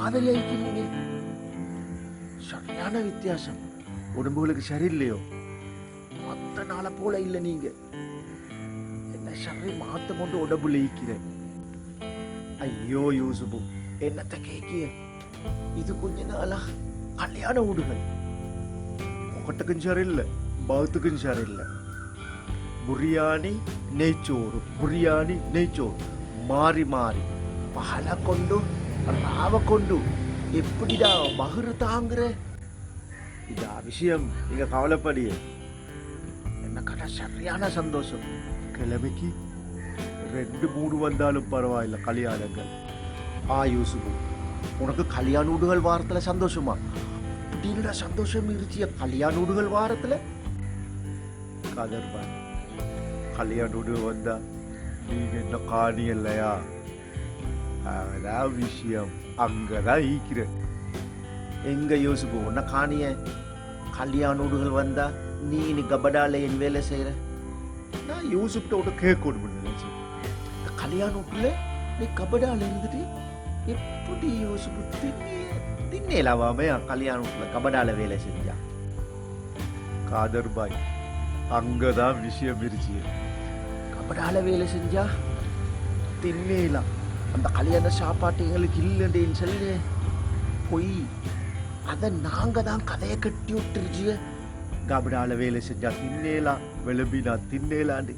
காதலிக்கிறீங்க. சரியான வித்தியாசம். உடம்புகளுக்கு சரியில்லையோ? மற்ற நாளை போல இல்லை நீங்க. என்ன சரி மாத்த கொண்டு உடம்புல ஈக்கிறேன். ஐயோ யூசுபு, என்னத்தை கேக்கிய? இது கொஞ்ச நாளா கல்யாண வீடுகள். முகத்துக்கும் சரியில்லை, பௌத்துக்கும் சரியில்லை. பிரியாணி நெய்ச்சோறு, பிரியாணி நெய்ச்சோறு மாறி மாறி பகல கொண்டு ராவ கொண்டு எப்படிடா மகுரு தாங்குற? இதா விஷயம். நீங்க கவலைப்படியே. என்ன கடை சரியான சந்தோஷம். கிழமைக்கு 2-3 வந்தாலும் பரவாயில்ல கல்யாணங்கள். யூசுபு, உனக்கு கல்யாண வீடுகள் வாரத்துல சந்தோஷமா? அப்படின்னுடா சந்தோஷம் இருச்சிய கல்யாண வீடுகள் வாரத்துல. கதர்பான், கல்யாண வீடு வந்தா நீங்க என்ன காணி இல்லையா? அதான் விஷயம். அங்கதான் ஈக்கிற. எங்க யோசிப்பு உன்ன காணிய? கல்யாண வீடுகள் வந்தா நீ கபடால என் வேலை செய்யற. நான் யூசுப்ட கேட்கணும் நினைச்சு. இந்த கல்யாண வீட்டுல நீ கபடால இருந்துட்டு எப்படி யோசிப்பு தின்னேலாவாமே கல்யாண வீட்டுல கபடால வேலை செஞ்சா? காதர்பாய், அங்கதான் விஷயம் இருச்சு. கபடால வேலை செஞ்சா தின்னேலாம். அந்த கல்யாண சாப்பாட்டு எங்களுக்கு இல்லைன்னு சொல்லு பொய். அதை நாங்க தான் கதையை கட்டி விட்டுருச்சு. கபடால வேலை செஞ்சா தின்னேலாம், விளம்பினா தின்னேலாண்டு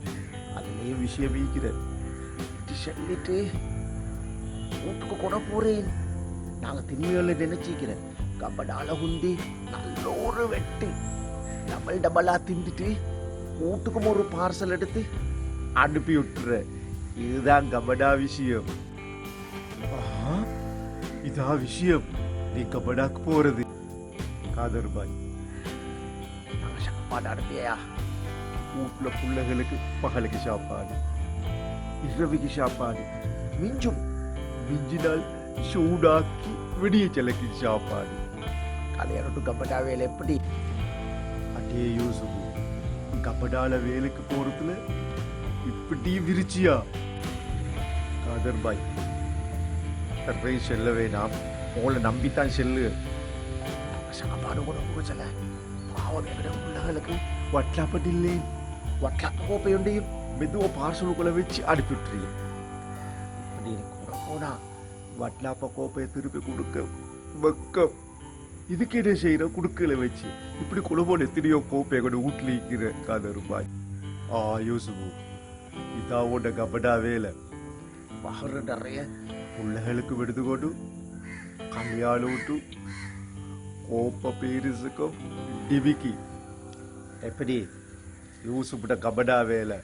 அதுலயே விஷயம் ஈக்கிற சொல்லிட்டு வீட்டுக்கு கொட போறேன். நாங்க திண்மையில நினைச்சிக்கிறேன். கபடால குந்தி நல்ல ஒரு வெட்டு டபுளா தின்னுட்டு வீட்டுக்கும் ஒரு பார்சல் எடுத்து அனுப்பி விட்டுற. இதுதான் கபடா விஷயம். இதா விஷயம். நீ கபடாக்கு போறது. காதர்பாய், நாங்க சாப்பாடு அனுப்பியா? வீட்டுல பிள்ளைகளுக்கு பகலுக்கு சாப்பாடு, இரவுக்கு சாப்பாடு, மிஞ்சினால் சூடாக்கி விடிய சிலைக்கு சாப்பாடு. கல்யாணம் கபடா வேலை எப்படி? அடே யூசுபு, கபடால வேலைக்கு போறதுல இப்படி விரிச்சியா? காதர்பாய், தற்பை செல்ல வேணாம். உங்களை நம்பித்தான் செல்லு. சாப்பாடு கூட போச்சல. பாவம் எங்கட பிள்ளைகளுக்கு வட்லாப்பட்டில்லை. வட்லாப்ப கோப்பையுண்டையும் மெதுவா பார்சலுக்குள்ள வச்சு அனுப்பிவிட்டுறீங்க. இப்படி கூட போனா வட்லாப்ப கோப்பையை திருப்பி கொடுக்க வெக்கம். இதுக்கு என்ன செய்யற? குடுக்கல வச்சு இப்படி குலபோல எத்தனையோ கோப்பையை கூட வீட்டுல இருக்கிற. காதர்பாய், யோசுபு, இதாவோட கபடா வேலை. பகர நிறைய பிள்ளைகளுக்கு விடுதுகொண்டு கல்யாண விட்டு கோப்ப பேரிசுக்கும் டிவிக்கு எப்படி யூசுப்ட கபடா வேலை.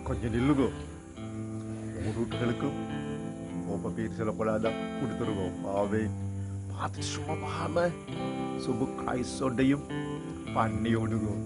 கொஞ்சம் நில்லுகோ. வீட்டுகளுக்கும் கோப்ப பேர் சொல்லப்படாதான் கொடுத்துருவோம். பாவே பார்த்துட்டு சும்மா பாம சுபு காய் சொண்டையும் பண்ணி விடுவோம்.